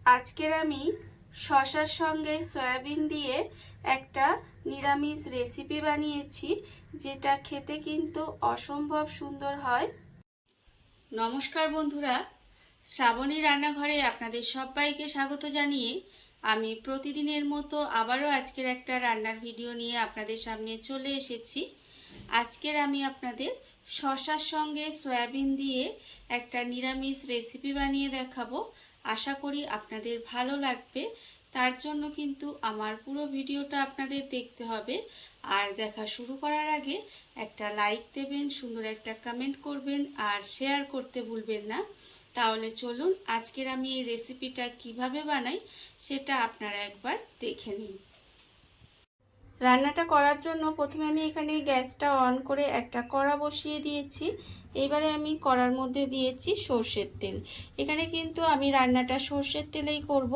আজকের আমি শসার সঙ্গে সয়াবিন দিয়ে একটা নিরামিষ রেসিপি বানিয়েছি, যেটা খেতে কিন্তু অসম্ভব সুন্দর হয়। নমস্কার বন্ধুরা, শ্রাবণী রান্নাঘরে আপনাদের সবাইকে স্বাগত জানিয়ে আমি প্রতিদিনের মতো আবারও আজকের একটা রান্নার ভিডিও নিয়ে আপনাদের সামনে চলে এসেছি। আজকের আমি আপনাদের শসার সঙ্গে সয়াবিন দিয়ে একটা নিরামিষ রেসিপি বানিয়ে দেখাবো। আশা করি আপনাদের ভালো লাগবে। তার জন্য কিন্তু আমার পুরো ভিডিওটা আপনাদের দেখতে হবে। আর দেখা শুরু করার আগে একটা লাইক দেবেন, সুন্দর একটা কমেন্ট করবেন আর শেয়ার করতে ভুলবেন না। তাহলে চলুন আজকের আমি এই রেসিপিটা কিভাবে বানাই সেটা আপনারা একবার দেখে নিন। রান্নাটা করার জন্য প্রথমে আমি এখানে গ্যাসটা অন করে একটা কড়া বসিয়ে দিয়েছি। এবারে আমি কড়ার মধ্যে দিয়েছি সর্ষের তেল। এখানে কিন্তু আমি রান্নাটা সর্ষের তেলেই করব,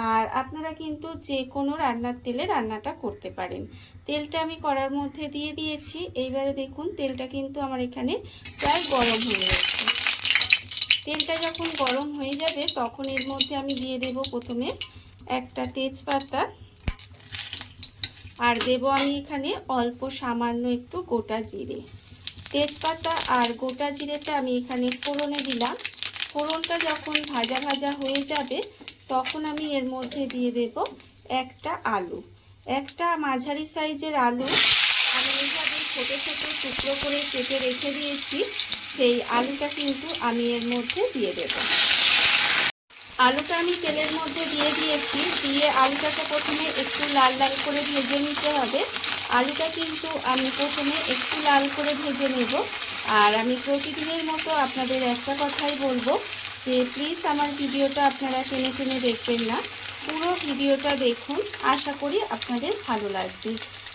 আর আপনারা কিন্তু যে কোনো রান্নার তেলে রান্নাটা করতে পারেন। তেলটা আমি কড়ার মধ্যে দিয়ে দিয়েছি। এইবারে দেখুন তেলটা কিন্তু আমার এখানে প্রায় গরম হয়ে গেছে। তেলটা যখন গরম হয়ে যাবে তখন এর মধ্যে আমি দিয়ে দেব প্রথমে একটা তেজপাতা, আর দেব আমি এখানে অল্প সামান্য একটু গোটা জিরে। তেজপাতা আর গোটা জিরেটা আমি এখানে ফোড়নে দিলাম। ফোড়নটা যখন ভাজা ভাজা হয়ে যাবে তখন আমি এর মধ্যে দিয়ে দেব একটা আলু। একটা মাঝারি সাইজের আলু আমি এইভাবে ছোটো ছোটো টুকরো করে কেটে রেখে দিয়েছি। সেই আলুটা কিন্তু আমি এর মধ্যে দিয়ে দেব। আলুটা আমি তেলের মধ্যে দিয়ে দিয়েছি। দিয়ে আলুটাকে প্রথমে একটু লাল লাল করে ভেজে নিতে হবে। আলুটা কিন্তু আমি প্রথমে একটু লাল করে ভেজে নেব। আর আমি প্রতিদিনের মতো আপনাদের একটা কথাই বলবো যে প্লিজ আমার ভিডিওটা আপনারা টেনে টেনে দেখবেন না, পুরো ভিডিওটা দেখুন। আশা করি আপনাদের ভালো লাগবে।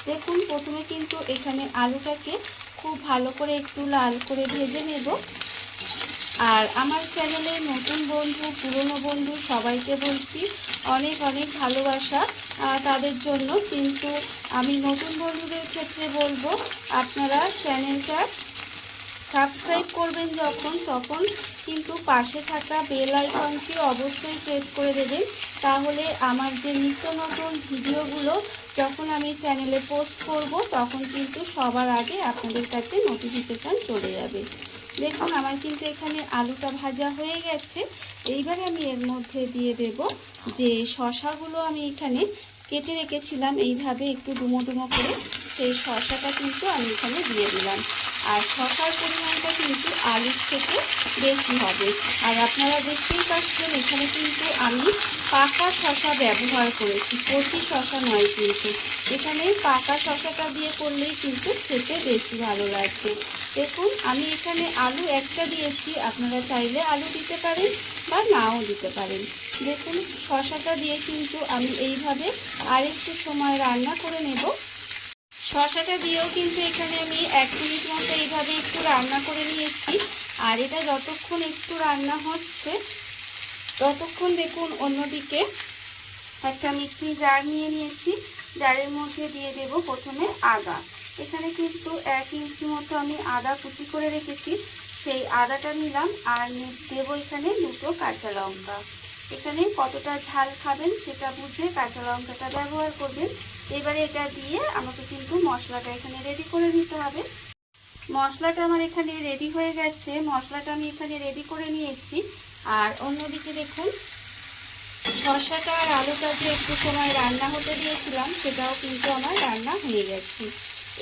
দেখুন প্রথমে কিন্তু এখানে আলুটাকে খুব ভালো করে একটু লাল করে ভেজে নেব। আর আমার চ্যানেলের নতুন বন্ধু, পুরনো বন্ধু সবাইকে বলছি অনেক অনেক ভালোবাসা তাদের জন্য। কিন্তু আমি নতুন বন্ধুদের ক্ষেত্রে বলবো আপনারা চ্যানেলটা সাবস্ক্রাইব করবেন তখন কিন্তু পাশে থাকা বেল আইকনটি অবশ্যই প্রেস করে দেবেন। তাহলে আমার যে নিত্য নতুন ভিডিওগুলো যখন আমি চ্যানেলে পোস্ট করব তখন কিন্তু সবার আগে আপনাদের কাছে নোটিফিকেশান চলে যাবে। দেখুন আমার কিন্তু এখানে আলুটা ভাজা হয়ে গেছে। এইবারে আমি এর মধ্যে দিয়ে দেব যে শসাগুলো আমি এখানে কেটে রেখেছিলাম এইভাবে একটু ডুমো ডুমো করে, সেই শসাটা কিন্তু আমি এখানে দিয়ে দিলাম। আর শসার পরিমাণটা কিন্তু আলুর থেকে বেশি হবে। আর আপনারা দেখতেই পাচ্ছেন এখানে কিন্তু আমি পাকা শসা ব্যবহার করেছি, কচি শসা নয়। কিন্তু এখানে পাকা শসাটা দিয়ে করলেই কিন্তু খেতে বেশি ভালো লাগবে। দেখুন আমি এখানে আলু একটা দিয়েছি, আপনারা চাইলে আলু দিতে পারেন বা নাও দিতে পারেন। দেখুন শসাটা দিয়ে কিন্তু আমি এইভাবে আরেকটু সময় রান্না করে নেব। শসাটা দিয়েও কিন্তু এখানে আমি 1 মিনিট মতো এইভাবে একটু রান্না করে নিয়েছি। আর এটা যতক্ষণ একটু রান্না হচ্ছে ততক্ষণ দেখুন অন্যদিকে একটা মিক্সি জার নিয়ে নিয়েছি। জারের মধ্যে দিয়ে দেব প্রথমে আদা। এখানে কিন্তু 1 ইঞ্চি মতো আমি আদা কুচি করে রেখেছি, সেই আদাটা নিলাম। আর দেবো এখানে 2টো কাঁচা লঙ্কা। এখানে কতটা ঝাল খাবেন সেটা বুঝে কাঁচা লঙ্কাটা ব্যবহার করবেন। এবারে এটা দিয়ে আমাকে কিন্তু মশলাটা এখানে রেডি করে নিতে হবে। মশলাটা আমার এখানে রেডি হয়ে গেছে। মশলাটা আমি এখানে রেডি করে নিয়েছি। আর অন্যদিকে দেখুন শসাটা আর আলুটা যে একটু সময় রান্না হতে দিয়েছিলাম সেটাও কিন্তু আমার রান্না হয়ে গেছে।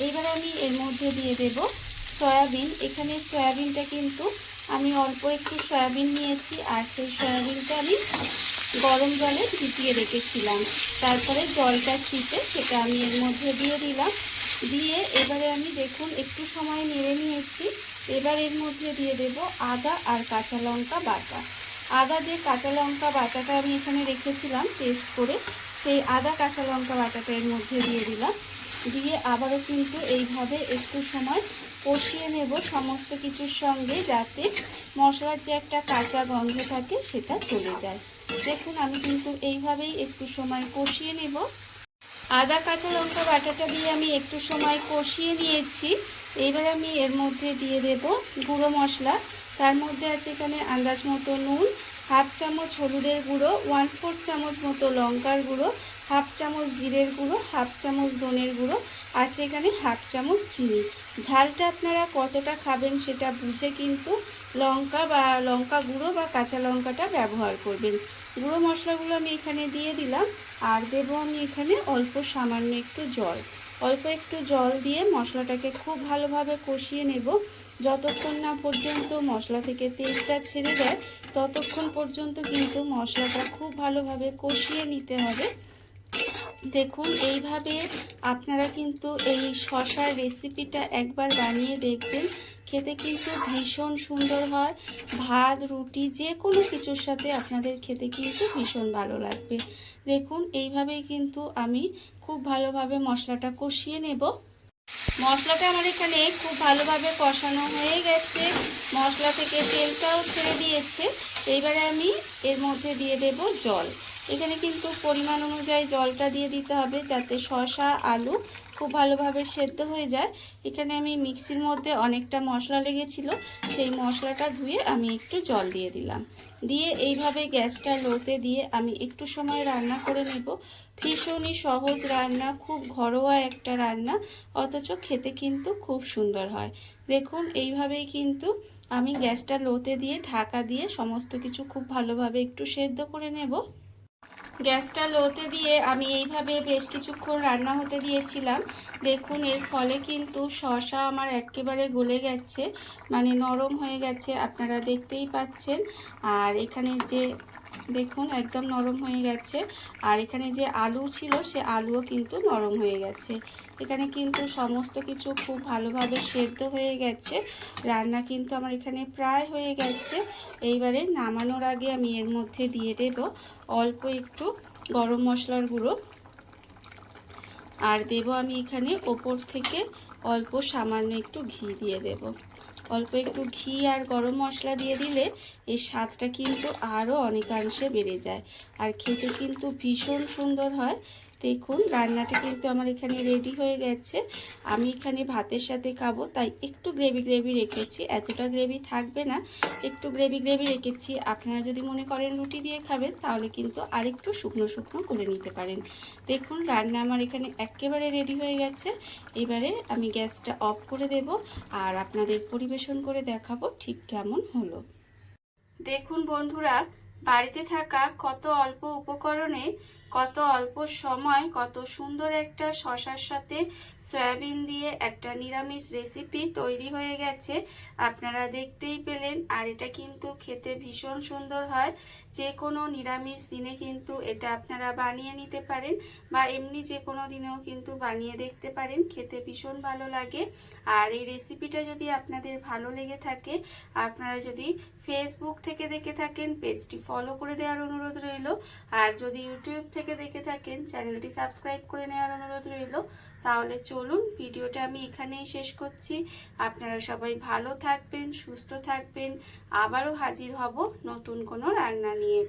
এইবার আমি এর মধ্যে দিয়ে দেব সয়াবিন। এখানে সয়াবিনটা কিন্তু আমি অল্প একটু সয়াবিন নিয়েছি, আর সেই সয়াবিনটা আমি গরম জলে ভিজিয়ে রেখেছিলাম। তারপরে জলটা ছিটে সেটা আমি এর মধ্যে দিয়ে দিলাম। দিয়ে এবারে আমি দেখুন একটু সময় নেড়ে নিয়েছি। এবার এর মধ্যে দিয়ে দেব আদা আর কাঁচা লঙ্কা বাটা। আদা যে কাঁচা লঙ্কা বাটাটা আমি এখানে রেখেছিলাম পেস্ট করে, সেই আদা কাঁচা লঙ্কা বাটাটা এর মধ্যে দিয়ে দিলাম। দিয়ে আবারও কিন্তু এইভাবে একটু সময় কষিয়ে নেব সমস্ত কিছুর সঙ্গে, যাতে মশলার যে একটা কাঁচা গন্ধ থাকে সেটা চলে যায়। দেখুন আমি কিন্তু এইভাবেই একটু সময় কষিয়ে নেব। আদা কাঁচা লঙ্কা বাটাটা দিয়ে আমি একটু সময় কষিয়ে নিয়েছি। এইবার আমি এর মধ্যে দিয়ে দেব গুঁড়ো মশলা। তার মধ্যে আছে এখানে আন্দাজ মতো নুন, হাফ চামচ হলুদের গুঁড়ো, 1/4 চামচ মতো লঙ্কার গুঁড়ো, হাফ চামচ জিরের গুঁড়ো, হাফ চামচ ধনের গুঁড়ো, আছে এখানে হাফ চামচ চিনি। ঝালটা আপনারা কতটা খাবেন সেটা বুঝে কিন্তু লঙ্কা গুঁড়ো বা কাঁচা লঙ্কাটা ব্যবহার করবেন। গুঁড়ো মশলাগুলো আমি এখানে দিয়ে দিলাম, আর দেবো আমি এখানে অল্প সামান্য একটু জল। অল্প একটু জল দিয়ে মশলাটাকে খুব ভালোভাবে কষিয়ে নেব। যতক্ষণ না পর্যন্ত মশলা থেকে তেলটা ছেড়ে দেয় ততক্ষণ পর্যন্ত কিন্তু মশলাটা খুব ভালোভাবে কষিয়ে নিতে হবে। দেখুন এইভাবে আপনারা কিন্তু এই শসার রেসিপিটা একবার বানিয়ে দেখবেন, খেতে কিন্তু ভীষণ সুন্দর হয়। ভাত রুটি যে কোনো কিছুর সাথে আপনাদের খেতে কিন্তু ভীষণ ভালো লাগবে। দেখুন এইভাবেই কিন্তু আমি খুব ভালোভাবে মশলাটা কষিয়ে নেব। মশলাটা আমার এখানে খুব ভালোভাবে কষানো হয়ে গেছে, মশলা থেকে তেলটাও ছেড়ে দিয়েছে। এইবারে আমি এর মধ্যে দিয়ে দেব জল। এখানে কিন্তু পরিমাণ অনুযায়ী জলটা দিয়ে দিতে হবে যাতে শসা আলু খুব ভালোভাবে সেদ্ধ হয়ে যায়। এখানে আমি মিক্সির মধ্যে অনেকটা মশলা লেগেছিল, সেই মশলাটা ধুয়ে আমি একটু জল দিয়ে দিলাম। দিয়ে এইভাবে গ্যাসটা লোতে দিয়ে আমি একটু সময় রান্না করে নেব। ভীষণই সহজ রান্না, খুব ঘরোয়া একটা রান্না, অথচ খেতে কিন্তু খুব সুন্দর হয়। দেখুন এইভাবেই কিন্তু আমি গ্যাসটা লোতে দিয়ে ঢাকা দিয়ে সমস্ত কিছু খুব ভালোভাবে একটু সেদ্ধ করে নেব। গ্যাসটা লোতে দিয়ে আমি এইভাবে বেশ কিছুক্ষণ রান্না হতে দিয়েছিলাম। দেখুন এর ফলে কিন্তু শসা আমার একেবারে গলে গেছে, মানে নরম হয়ে গেছে, আপনারা দেখতেই পাচ্ছেন। আর এখানে যে দেখুন একদম নরম হয়ে গেছে, আর এখানে যে আলু ছিল সে আলুও কিন্তু নরম হয়ে গেছে। এখানে কিন্তু সমস্ত কিছু খুব ভালোভাবে সেদ্ধ হয়ে গেছে। রান্না কিন্তু আমার এখানে প্রায় হয়ে গেছে। এইবারে নামানোর আগে আমি এর মধ্যে দিয়ে দেব অল্প একটু গরম মশলার গুঁড়ো, আর দেব আমি এখানে ওপর থেকে অল্প সামান্য একটু ঘি দিয়ে দেব। অল্প একটু ঘি আর গরম মশলা দিয়ে দিলে এই স্বাদটা কিন্তু আরও অনেকাংশে বেড়ে যায়, আর খেতে কিন্তু ভীষণ সুন্দর হয়। দেখুন রান্নাটা কিন্তু আমার এখানে রেডি হয়ে গেছে। আমি এখানে ভাতের সাথে খাবো তাই একটু গ্রেভি রেখেছি, এতটা গ্রেভি থাকবে না, একটু গ্রেভি রেখেছি। আপনারা যদি মনে করেন রুটি দিয়ে খাবেন তাহলে কিন্তু আরেকটু শুকনো করে নিতে পারেন। দেখুন রান্না আমার এখানে একেবারে রেডি হয়ে গেছে। এবারে আমি গ্যাসটা অফ করে দেব আর আপনাদের পরিবেশন করে দেখাবো ঠিক কেমন হলো। দেখুন বন্ধুরা, বাড়িতে থাকা কত অল্প উপকরণে কত অল্প সময় কত সুন্দর একটা শসার সাথে সয়াবিন দিয়ে একটা নিরামিষ রেসিপি তৈরি হয়ে গেছে। আপনারা দেখতেই পেলেন, আর এটা কিন্তু খেতে ভীষণ সুন্দর হয়। যে কোনো নিরামিষ দিনে কিন্তু এটা আপনারা বানিয়ে নিতে পারেন, বা এমনি যে কোনো দিনেও কিন্তু বানিয়ে দেখতে পারেন, খেতে ভীষণ ভালো লাগে। আর এই রেসিপিটা যদি আপনাদের ভালো লেগে থাকে, আপনারা যদি ফেসবুক থেকে দেখে থাকেন পেজটি ফলো করে দেওয়ার অনুরোধ রইল, আর যদি ইউটিউব থেকে দেখে থাকেন চ্যানেলটি সাবস্ক্রাইব করে নেওয়ার অনুরোধ রইল। তাহলে চলুন ভিডিওটা আমি এখানেই শেষ করছি। আপনারা সবাই ভালো থাকবেন, সুস্থ থাকবেন। আবারও হাজির হব নতুন কোনো রান্না নিয়ে।